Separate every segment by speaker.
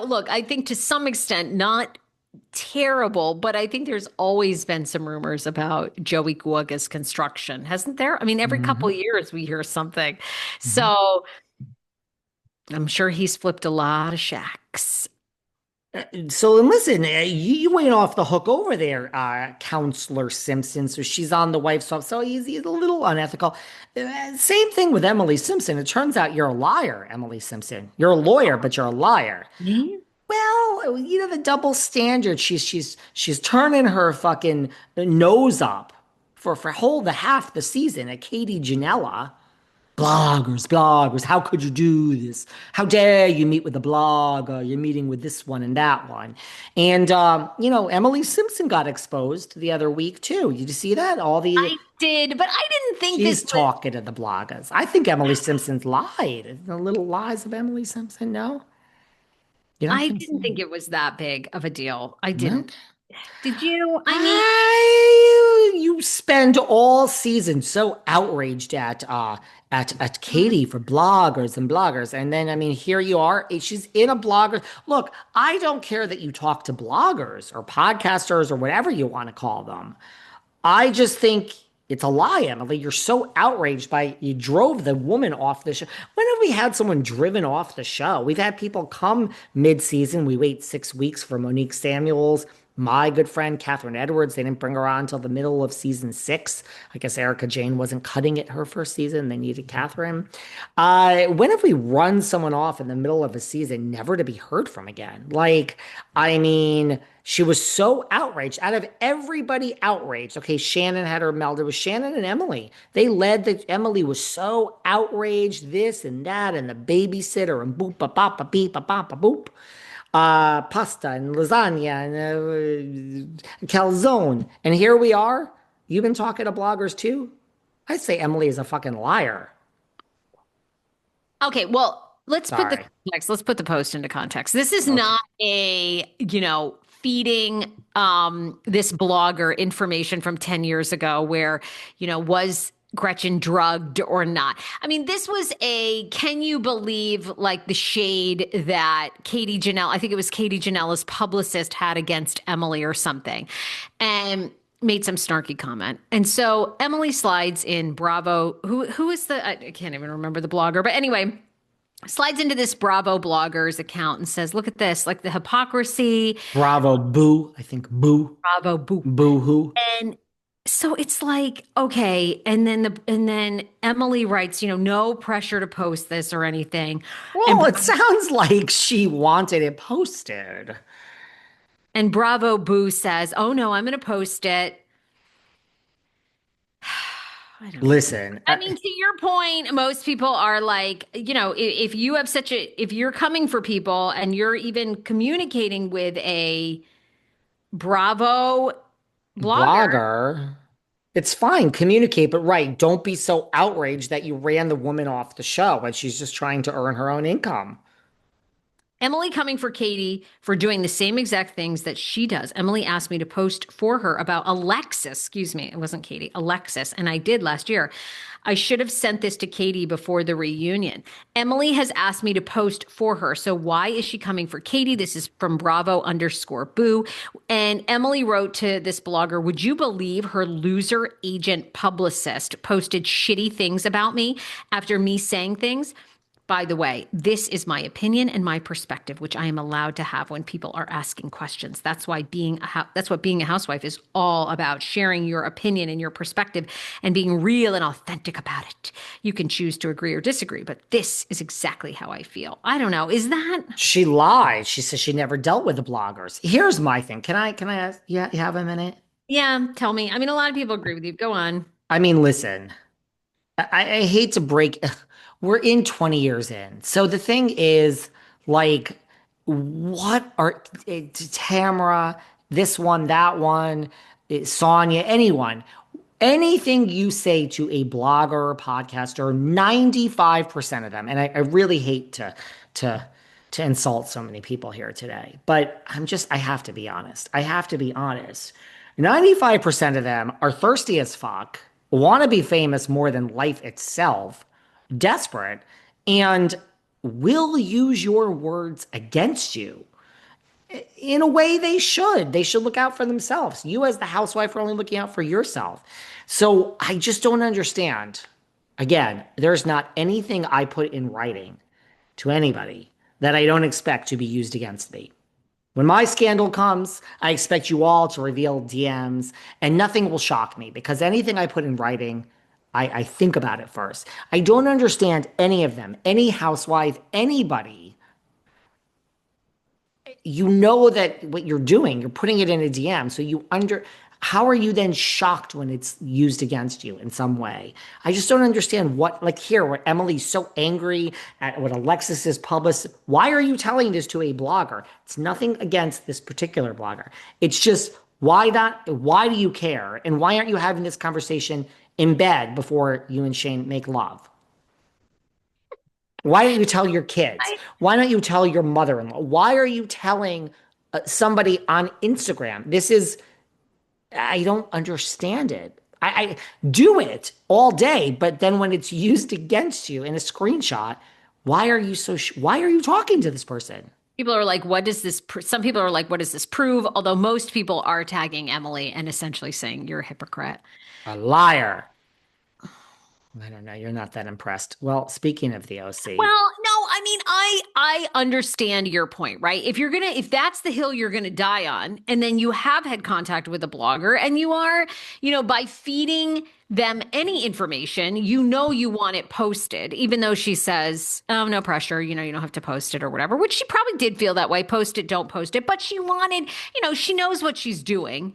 Speaker 1: Look, I think to some extent, not terrible, but I think there's always been some rumors about Joey Gorga's construction, hasn't there? I mean, every couple
Speaker 2: Hmm.
Speaker 1: of years we hear something.
Speaker 2: Hmm.
Speaker 1: So I'm sure he's flipped a lot of shacks.
Speaker 2: So, and listen, you ain't off the hook over there, Counselor Simpson. So she's on the wife's side. So he's a little unethical. Same thing with Emily Simpson. It turns out you're a liar, Emily Simpson. You're a lawyer, but you're a liar.
Speaker 1: Yeah.
Speaker 2: Well, the double standard. She's turning her fucking nose up for whole the half the season at Katie Janela. Bloggers, bloggers, how could you do this? How dare you meet with a blogger? You're meeting with this one and that one. And, Emily Simpson got exposed the other week too. Did you see that?
Speaker 1: I did, but I didn't think this
Speaker 2: She's
Speaker 1: was,
Speaker 2: talking to the bloggers. I think Emily Simpson's lied. The little lies of Emily Simpson, no? You don't
Speaker 1: I
Speaker 2: think so?
Speaker 1: didn't think it was that big of a deal. I
Speaker 2: No?
Speaker 1: didn't. Did you? I mean,
Speaker 2: You spend all season so outraged at Katie for bloggers and bloggers, and then I mean here you are. She's in a blogger. Look, I don't care that you talk to bloggers or podcasters or whatever you want to call them. I just think it's a lie, Emily. You're so outraged by you drove the woman off the show. When have we had someone driven off the show? We've had people come mid-season. We wait 6 weeks for Monique Samuels, my good friend Catherine Edwards. They didn't bring her on until the middle of season 6. I guess Erica Jane wasn't cutting it her first season. They needed Catherine. When have we run someone off in the middle of a season, never to be heard from again? Like, I mean, she was so outraged. Out of everybody outraged, okay, Shannon had her meld. It was Shannon and Emily. They led that Emily was so outraged, this and that, and the babysitter and boop, ba, ba, ba, beep, ba, ba, ba, boop. Pasta and lasagna and calzone. And here we are. You've been talking to bloggers too? I'd say Emily is a fucking liar.
Speaker 1: okay, well, let's put the
Speaker 2: Sorry.
Speaker 1: context, let's put the post into context. This is
Speaker 2: Okay.
Speaker 1: not feeding this blogger information from 10 years ago where, was Gretchen drugged or not? I mean, this was can you believe like the shade that Katie Janelle, I think it was Katie Janela's publicist had against Emily or something. And made some snarky comment. And so Emily slides in Bravo. Who is I can't even remember the blogger, but anyway, slides into this Bravo bloggers account and says, "Look at this, like the hypocrisy,
Speaker 2: Bravo, boo. I think boo.
Speaker 1: Bravo boo."
Speaker 2: Boo hoo.
Speaker 1: And so it's like, okay, and then Emily writes, no pressure to post this or anything. And
Speaker 2: Well, it sounds like she wanted it posted.
Speaker 1: and Bravo Boo says, "Oh no, I'm going to post it." I don't know.
Speaker 2: Listen,
Speaker 1: I mean, to your point, most people are like, if you have if you're coming for people and you're even communicating with a Bravo blogger,
Speaker 2: blogger, it's fine. Communicate, but right, don't be so outraged that you ran the woman off the show when she's just trying to earn her own income.
Speaker 1: Emily coming for Katie for doing the same exact things that she does. Emily asked me to post for her about Alexis. Excuse me, it wasn't Katie, Alexis. And I did last year. I should have sent this to Katie before the reunion. Emily has asked me to post for her. So why is she coming for Katie? This is from Bravo_Boo. And Emily wrote to this blogger, would you believe her loser agent publicist posted shitty things about me after me saying things? By the way, this is my opinion and my perspective, which I am allowed to have when people are asking questions. That's why that's what being a housewife is all about, sharing your opinion and your perspective and being real and authentic about it. You can choose to agree or disagree, but this is exactly how I feel. I don't know. Is that
Speaker 2: She lied. She says she never dealt with the bloggers. Here's my thing. Can I ask? Yeah, you have a minute?
Speaker 1: Yeah, tell me. I mean, a lot of people agree with you. Go on.
Speaker 2: I mean, listen. I hate to break. We're in 20 years in. So the thing is, like, what are Tamra, this one, that one, Sonia, anyone, anything you say to a blogger or podcaster, 95% of them, and I really hate to to insult so many people here today, but I have to be honest. I have to be honest. 95% of them are thirsty as fuck, want to be famous more than life itself, desperate, and will use your words against you. In a way, they should. They should look out for themselves. You, as the housewife, are only looking out for yourself. So I just don't understand. Again, there's not anything I put in writing to anybody that I don't expect to be used against me. When my scandal comes, I expect you all to reveal DMs, and nothing will shock me because anything I put in writing, I think about it first. I don't understand any of them, any housewife, anybody. You know that what you're doing, you're putting it in a DM. So how are you then shocked when it's used against you in some way? I just don't understand like here, where Emily's so angry at what Alexis is published. Why are you telling this to a blogger? It's nothing against this particular blogger. It's just, why not? Why do you care? And why aren't you having this conversation in bed before you and Shane make love? Why don't you tell your kids?
Speaker 1: I,
Speaker 2: Why don't you tell your mother-in-law? Why are you telling somebody on Instagram? I don't understand it. I do it all day, but then when it's used against you in a screenshot, why are you talking to this person?
Speaker 1: People are like, what does some people are like, what does this prove? Although most people are tagging Emily and essentially saying you're a hypocrite.
Speaker 2: A liar. I don't know. You're not that impressed. Well, speaking of the OC,
Speaker 1: Well, no, I mean, I understand your point, right? If that's the hill you're gonna die on, and then you have had contact with a blogger, and you are, by feeding them any information, you want it posted, even though she says, "Oh, no pressure, you don't have to post it or whatever," which she probably did feel that way. Post it, don't post it, but she wanted, she knows what she's doing.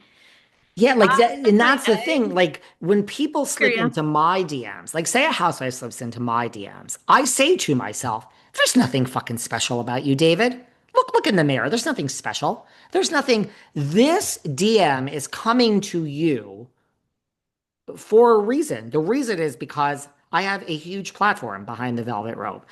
Speaker 2: yeah, like that, and
Speaker 1: I,
Speaker 2: that's the thing. Like when people
Speaker 1: hear
Speaker 2: slip
Speaker 1: you.
Speaker 2: into my DMs, like say a housewife slips into my DMs, I say to myself, "There's nothing fucking special about you, David. Look in the mirror. There's nothing special. There's nothing. This DM is coming to you for a reason. The reason is because I have a huge platform behind the velvet rope,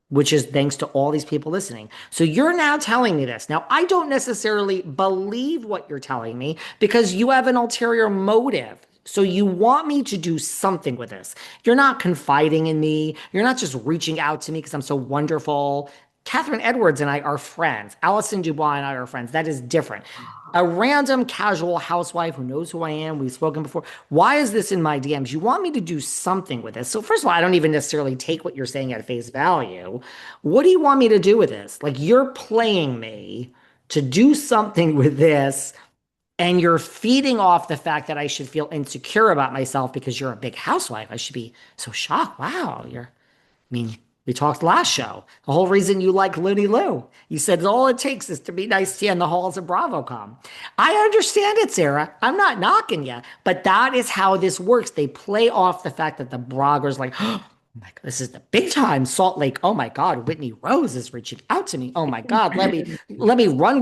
Speaker 2: which is thanks to all these people listening. So you're now telling me this. Now, I don't necessarily believe what you're telling me because you have an ulterior motive. So you want me to do something with this. You're not confiding in me. You're not just reaching out to me because I'm so wonderful. Catherine Edwards and I are friends. Allison Dubois and I are friends. That is different. A random casual housewife who knows who I am. We've spoken before. Why is this in my DMs? You want me to do something with this. So, first of all, I don't even necessarily take what you're saying at face value. What do you want me to do with this? Like, you're playing me to do something with this, and you're feeding off the fact that I should feel insecure about myself because you're a big housewife. I should be so shocked. Wow, I mean, we talked last show. The whole reason you like Looney Lou. You said all it takes is to be nice to you in the halls of BravoCon. I understand it, Sarah. I'm not knocking you, but that is how this works. They play off the fact that the bloggers like, oh my God, this is the big time Salt Lake. Oh my God, Whitney Rose is reaching out to me. Oh my God, let me run